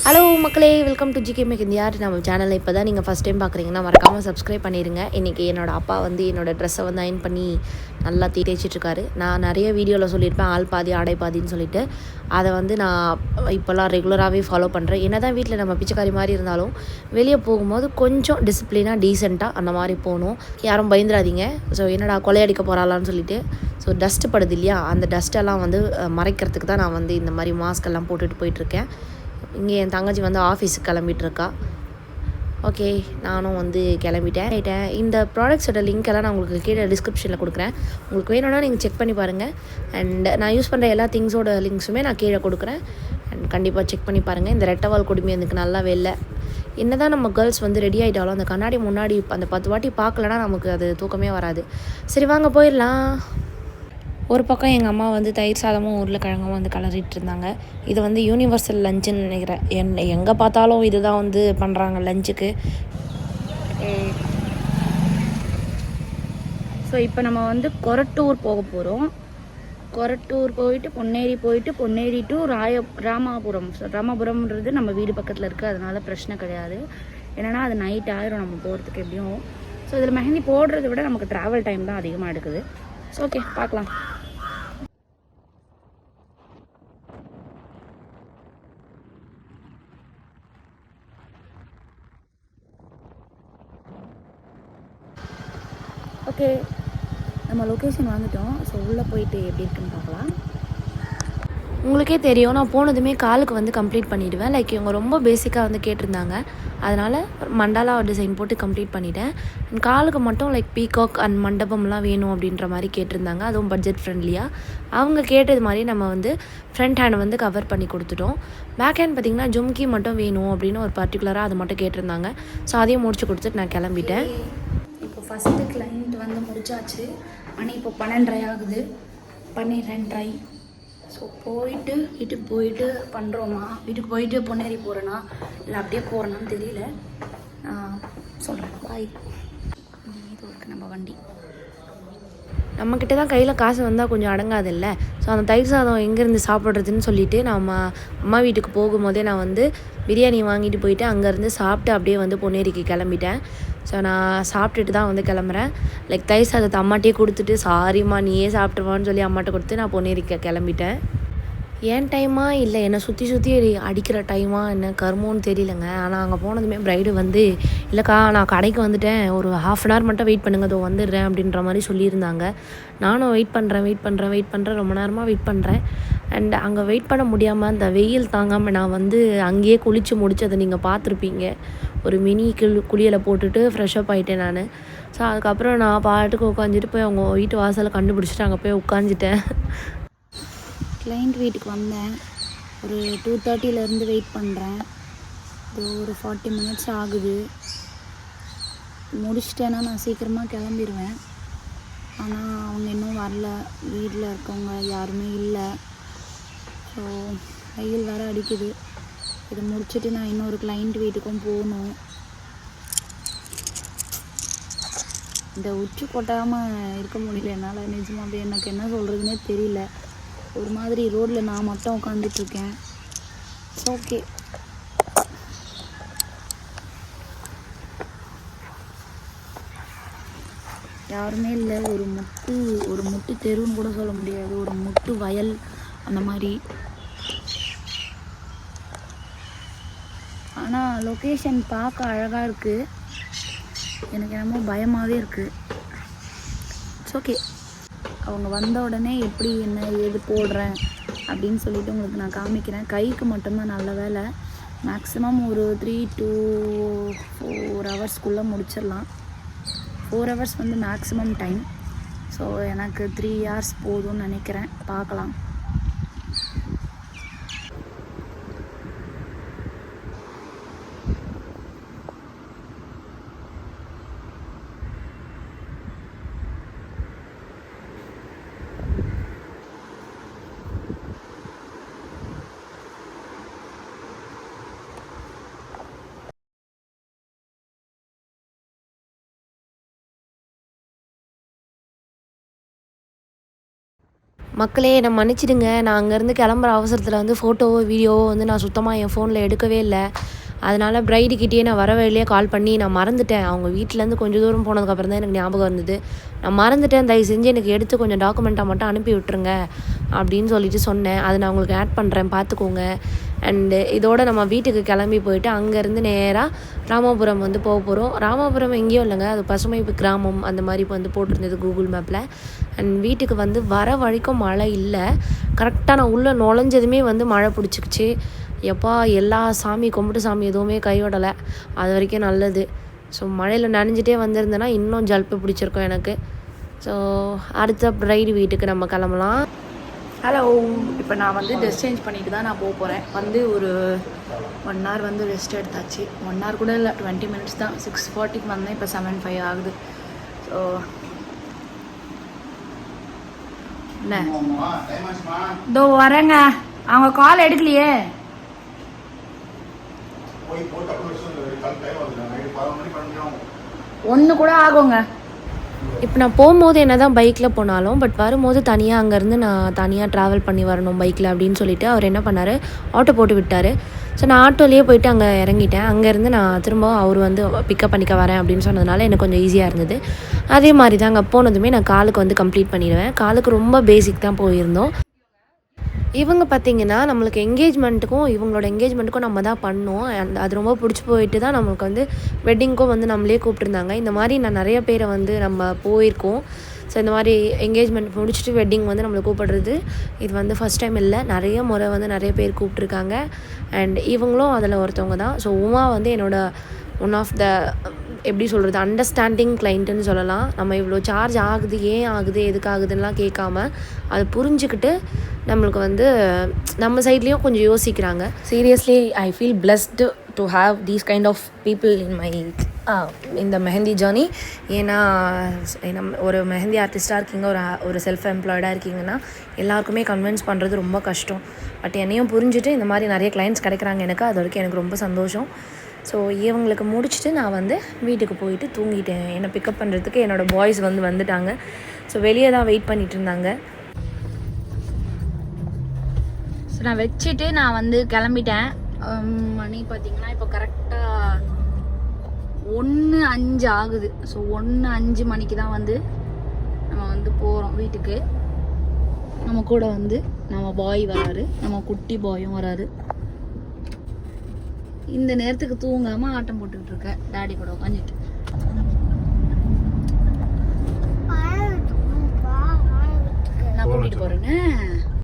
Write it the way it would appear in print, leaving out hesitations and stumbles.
Hello மக்களே, welcome to GK make India. நம்ம சேனலில் இப்போ தான் நீங்கள் ஃபஸ்ட் டைம் பார்க்குறீங்கன்னா மறக்காமல் சப்ஸ்கிரைப் பண்ணிடுங்க. இன்றைக்கி என்னோடய அப்பா வந்து என்னோடய ட்ரெஸ்ஸை வந்து அயன் பண்ணி நல்லா தேய்ச்சிட்ருக்காரு. நான் நிறைய வீடியோவில் சொல்லியிருப்பேன் ஆள் பாதி ஆடை பாதின்னு சொல்லிட்டு. அதை வந்து நான் இப்போல்லாம் ரெகுலராகவே ஃபாலோ பண்ணுறேன். என்ன தான் வீட்டில் நம்ம பிச்சைக்காரி மாதிரி இருந்தாலும் வெளியே போகும்போது கொஞ்சம் டிசிப்ளினாக டீசெண்டாக அந்த மாதிரி போகணும். யாரும் பயந்துடாதீங்க. ஸோ என்னடா கொள்ளையடிக்க போகிறாளான்னு சொல்லிட்டு. ஸோ டஸ்ட்டு படுது இல்லையா, அந்த டஸ்ட்டெல்லாம் வந்து மறைக்கிறதுக்கு தான் நான் வந்து இந்த மாதிரி மாஸ்க் போட்டுட்டு போயிட்டுருக்கேன். இங்கே என் தங்கச்சி வந்து ஆஃபீஸுக்கு கிளம்பிட்டுருக்கா. ஓகே, நானும் வந்து கிளம்பிட்டேன். இந்த ப்ராடக்ட்ஸோட லிங்க் எல்லாம் நான் உங்களுக்கு கீழே டிஸ்கிரிப்ஷனில் கொடுக்குறேன். உங்களுக்கு வேணும்னா நீங்கள் செக் பண்ணி பாருங்கள். அண்ட் நான் யூஸ் பண்ணுற எல்லா திங்ஸோட லிங்க்ஸுமே நான் கீழே கொடுக்குறேன். அண்ட் கண்டிப்பாக செக் பண்ணி பாருங்கள். இந்த ரெட்டவால் குடுமி எனக்கு நல்லாவே இல்லை. என்ன தான் நம்ம கேர்ள்ஸ் வந்து ரெடி ஆகிட்டாலும் அந்த கண்ணாடி முன்னாடி அந்த 10 வாட்டி பார்க்கலன்னா நமக்கு அது தூக்கமே வராது. சரி வாங்க போயிடலாம். ஒரு பக்கம் எங்கள் அம்மா வந்து தயிர் சாதமும் உருளைக்கிழங்கும் வந்து கலரிட்டு இருந்தாங்க. இது வந்து யூனிவர்சல் லஞ்சுன்னு நினைக்கிறேன். எங்கே பார்த்தாலும் இது தான் வந்து பண்ணுறாங்க லஞ்சுக்கு. ஸோ இப்போ நம்ம வந்து கொரட்டூர் போக போகிறோம். கொரட்டூர் போயிட்டு பொன்னேரி டு ராமாபுரம். ஸோ ராமாபுரம்ன்றது நம்ம வீடு பக்கத்தில் இருக்குது, அதனால பிரச்சனை கிடையாது. என்னென்னா அது நைட் ஆயிரும் நம்ம போகிறதுக்கு எப்படியும். ஸோ இதில் மெஹந்தி போடுறத விட நமக்கு ட்ராவல் டைம் தான் அதிகமாக எடுக்குது. ஸோ ஓகே, பார்க்கலாம். ஓகே, நம்ம லொக்கேஷன் வந்துட்டோம். ஸோ உள்ளே போயிட்டு எப்படி இருக்குன்னு பார்க்கலாம். உங்களுக்கே தெரியும், நான் போனதுமே காலுக்கு வந்து கம்ப்ளீட் பண்ணிவிடுவேன். லைக் இவங்க ரொம்ப பேசிக்காக வந்து கேட்டிருந்தாங்க, அதனால் மண்டாலா டிசைன் போட்டு கம்ப்ளீட் பண்ணிட்டேன். அண்ட் காலுக்கு மட்டும் லைக் பீகாக் அண்ட் மண்டபம்லாம் வேணும் அப்படின்ற மாதிரி கேட்டிருந்தாங்க, அதுவும் பட்ஜெட் ஃப்ரெண்ட்லியாக. அவங்க கேட்டது மாதிரி நம்ம வந்து ஃப்ரண்ட் ஹேண்ட் வந்து கவர் பண்ணி கொடுத்துட்டோம். பேக் ஹேண்ட் பார்த்திங்கன்னா ஜும்கி மட்டும் வேணும் அப்படின்னு ஒரு பர்டிகுலராக அது மட்டும் கேட்டிருந்தாங்க. ஸோ அதையும் முடிச்சு கொடுத்துட்டு நான் கிளம்பிட்டேன். இப்போ ஃபஸ்ட்டு கிளைண்ட் வந்து முடிச்சாச்சு. ஆனால் இப்போ 12:30 ஆகுது. 12:30. ஸோ வீட்டுக்கு போயிட்டு பண்ணுறோமா, வீட்டுக்கு போயிட்டு பொன்னேரி போகிறேன்னா இல்லை அப்படியே போகிறேன்னான்னு தெரியல. சொல்கிறேன், பாய். இது இருக்குது நம்ம வண்டி. நம்மக்கிட்ட தான் கையில் காசு வந்தால் கொஞ்சம் அடங்காது இல்லை. ஸோ அந்த தயிர் சாதம் எங்கேருந்து சாப்பிட்றதுன்னு சொல்லிவிட்டு நம்ம அம்மா வீட்டுக்கு போகும்போதே நான் வந்து பிரியாணி வாங்கிட்டு போயிட்டு அங்கேருந்து சாப்பிட்டு அப்படியே வந்து பொன்னேரிக்கு கிளம்பிட்டேன். ஸோ நான் சாப்பிட்டுட்டு தான் வந்து கிளம்புறேன். லைக் தயிர் சாதத்தை அம்மாட்டையே கொடுத்துட்டு, சாரிம்மா நீயே சாப்பிட்ருவான்னு சொல்லி அம்மாட்ட கொடுத்து நான் பொன்னேரிக்கு கிளம்பிட்டேன். ஏன் டைமா இல்லை என்னை சுற்றி அடிக்கிற டைமா என்ன கர்மோன்னு தெரியலங்க. ஆனால் அங்கே போனதுமே ப்ரைடு வந்து, இல்லைக்கா நான் கடைக்கு வந்துட்டேன், ஒரு 1/2 hour மட்டும் வெயிட் பண்ணுங்க, அதோ வந்துடுறேன் அப்படின்ற மாதிரி சொல்லியிருந்தாங்க. நானும் வெயிட் பண்ணுறேன், ரொம்ப நேரமாக வெயிட் பண்ணுறேன். அண்ட் அங்கே வெயிட் பண்ண முடியாமல் அந்த வெயில் தாங்காமல் நான் வந்து அங்கேயே குளித்து முடிச்சதை நீங்கள் பார்த்துருப்பீங்க. ஒரு மினி குளியலை போட்டுட்டு ஃப்ரெஷ்அப் ஆகிட்டேன் நான். ஸோ அதுக்கப்புறம் நான் பாட்டுக்கு உட்காந்துட்டு போய் அவங்க வீட்டு வாசலை கண்டுபிடிச்சிட்டு அங்கே போய் உட்காந்துட்டேன். கிளைண்ட் வீட்டுக்கு வந்தேன். ஒரு 2:30 வெயிட் பண்ணுறேன். இது ஒரு 40 minutes ஆகுது. முடிச்சிட்டேன்னா நான் சீக்கிரமாக கிளம்பிடுவேன். ஆனால் அவங்க இன்னும் வரல. வீட்டில் இருக்கவங்க யாருமே இல்லை. ஸோ வெயில் வேறு அடிக்குது. இதை முடிச்சுட்டு நான் இன்னொரு கிளைண்ட் வீட்டுக்கும் போகணும். இந்த உச்சி கொட்டாமல் இருக்க முடியல என்னால். நிஜமாவே எனக்கு என்ன சொல்கிறதுனே தெரியல. ஒரு மாதிரி ரோட்டில் நான் மட்டும் உட்காந்துட்ருக்கேன். ஸோ ஓகே, யாருமே இல்லை. ஒரு முட்டு தெருன்னு கூட சொல்ல முடியாது, ஒரு முட்டு வயல் அந்த மாதிரி. ஆனால் லொக்கேஷன் பார்க்க அழகாக இருக்குது. எனக்கு என்னமோ பயமாகவே இருக்குது. இட்ஸ் ஓகே, அவங்க வந்த உடனே எப்படி என்ன ஏது போடுறேன் அப்படின்னு சொல்லிவிட்டு உங்களுக்கு நான் காமிக்கிறேன். கைக்கு மட்டும்தான் நல்ல வேலை. மேக்ஸிமம் ஒரு 3 to 4 hours முடிச்சிடலாம். 4 hours வந்து மேக்ஸிமம் டைம். ஸோ எனக்கு 3 hours போதும்னு நினைக்கிறேன். பார்க்கலாம். மக்களே என்னை மன்னிச்சிடுங்க, நான் அங்கேருந்து கிளம்புற அவசரத்தில் வந்து ஃபோட்டோவோ வீடியோவோ வந்து நான் சுத்தமாக என் ஃபோனில் எடுக்கவே இல்லை. அதனால் பிரைடுக்கிட்டே நான் வர வழியிலே கால் பண்ணி நான் மறந்துட்டேன். அவங்க வீட்டிலேருந்து கொஞ்சம் தூரம் போனதுக்கப்புறம் தான் எனக்கு ஞாபகம் இருந்தது. நான் மறந்துட்டேன், தயவு செஞ்சு எனக்கு எடுத்து கொஞ்சம் டாக்குமெண்ட்டாக மட்டும் அனுப்பி விட்டுருங்க அப்படின்னு சொல்லிட்டு சொன்னேன். அதை நான் உங்களுக்கு ஆட் பண்ணுறேன், பார்த்துக்கோங்க. அண்டு இதோட நம்ம வீட்டுக்கு கிளம்பி போயிட்டு அங்கேருந்து நேராக ராமாபுரம் வந்து போக போகிறோம். ராமாபுரம் எங்கேயும் இல்லைங்க, அது பசுமை கிராமம் அந்த மாதிரி இப்போ வந்து போட்டிருந்தது கூகுள் மேப்பில். அண்ட் வீட்டுக்கு வந்து வர வரைக்கும் மழை இல்லை. கரெக்டாக நான் உள்ளே நுழைஞ்சதுமே வந்து மழை பிடிச்சிக்கிச்சு. எப்பா எல்லா சாமி கும்பிட்டு சாமி எதுவுமே கைவிடலை, அது வரைக்கும் நல்லது. ஸோ மழையில் நனைஞ்சிட்டே வந்திருந்தேன்னா இன்னும் ஜல்ப்பு பிடிச்சிருக்கோம் எனக்கு. ஸோ அடுத்த பிரைடு வீட்டுக்கு நம்ம கிளம்பலாம். ஹலோ, இப்போ நான் வந்து ட்ரெஸ் சேஞ்ச் பண்ணிட்டு தான் நான் போக போகிறேன். வந்து ஒரு 1 hour வந்து ரெஸ்ட் எடுத்தாச்சு. 1 hour கூட இல்லை, 20 minutes தான். 6:40க்கு வந்தேன், இப்போ 7:05 ஆகுது. ஸோ என்ன இதோ வரேங்க. அவங்க கால் எடுக்கலையே. ஒன்று கூட ஆகுங்க. இப்போ நான் போகும்போது என்ன தான் பைக்கில் போனாலும் பட் வரும்போது தனியாக அங்கேருந்து நான் தனியாக ட்ராவல் பண்ணி வரணும் பைக்கில் அப்படின்னு சொல்லிட்டு அவர் என்ன பண்ணார், ஆட்டோ போட்டு விட்டார். ஸோ நான் ஆட்டோலேயே போயிட்டு அங்கே இறங்கிட்டேன். அங்கேருந்து நான் திரும்ப அவர் வந்து பிக்கப் பண்ணிக்க வரேன் அப்படின்னு சொன்னதுனால எனக்கு கொஞ்சம் ஈஸியாக இருந்தது. அதே மாதிரி தான் அங்கே போனதுமே நான் காலுக்கு வந்து கம்ப்ளீட் பண்ணிடுவேன். காலுக்கு ரொம்ப பேசிக் தான் போயிருந்தோம். இவங்க பார்த்திங்கன்னா நம்மளுக்கு எங்கேஜ்மெண்ட்டுக்கும் இவங்களோட எங்கேஜ்மெண்ட்டுக்கும் நம்ம தான் பண்ணோம். அண்ட் அது ரொம்ப பிடிச்சி போயிட்டு தான் நம்மளுக்கு வந்து வெட்டிங்க்கும் வந்து நம்மளே கூப்பிட்ருந்தாங்க. இந்த மாதிரி நான் நிறைய பேரை வந்து நம்ம போயிருக்கோம். ஸோ இந்த மாதிரி எங்கேஜ்மெண்ட் முடிச்சுட்டு வெட்டிங் வந்து நம்மளை கூப்பிடுறது இது வந்து ஃபஸ்ட் டைம் இல்லை, நிறைய முறை வந்து நிறைய பேர் கூப்பிட்ருக்காங்க. அண்ட் இவங்களும் அதில் ஒருத்தவங்க தான். ஸோ உமா வந்து ஒன் ஆஃப் த எப்படி சொல்கிறது அண்டர்ஸ்டாண்டிங் கிளைண்ட்டுன்னு சொல்லலாம். நம்ம இவ்வளோ சார்ஜ் ஆகுது, ஏன் ஆகுது, எதுக்கு ஆகுதுன்னெலாம் கேட்காம அதை புரிஞ்சுக்கிட்டு நம்மளுக்கு வந்து நம்ம சைட்லேயும் கொஞ்சம் யோசிக்கிறாங்க. Seriously I feel blessed to have these kind of people in my இந்த மெஹந்தி ஜேர்னி. ஏன்னா ஒரு மெஹந்தி ஆர்டிஸ்ட்டாக இருக்கீங்க, ஒரு செல்ஃப் எம்ப்ளாய்டாக இருக்கீங்கன்னா எல்லாருக்குமே கன்வின்ஸ் பண்ணுறது ரொம்ப கஷ்டம். பட் என்னையும் புரிஞ்சுட்டு இந்த மாதிரி நிறைய கிளைண்ட்ஸ் கிடைக்கிறாங்க எனக்கு, அது வரைக்கும் எனக்கு ரொம்ப சந்தோஷம். ஸோ இவங்களுக்கு முடிச்சுட்டு நான் வந்து வீட்டுக்கு போயிட்டு தூங்கிட்டேன். என்னை பிக்கப் பண்ணுறதுக்கு என்னோடய பாய்ஸ் வந்துட்டாங்க. ஸோ வெளியே தான் வெயிட் பண்ணிகிட்டு இருந்தாங்க. ஸோ நான் வச்சுட்டு நான் வந்து கிளம்பிட்டேன். மணி பார்த்தீங்கன்னா இப்போ கரெக்டாக 1:05 ஆகுது. ஸோ 1:05 மணிக்கு தான் வந்து நம்ம வந்து போகிறோம் வீட்டுக்கு. நம்ம கூட வந்து நம்ம பாய் வராரு, நம்ம குட்டி பாயும் வராரு. இந்த நேரத்துக்கு தூங்காமல் ஆட்டம் போட்டுக்கிட்டு இருக்கேன் டாடி கூட உட்காந்துட்டு. நான் கூட்டிகிட்டு போகிறேன்னு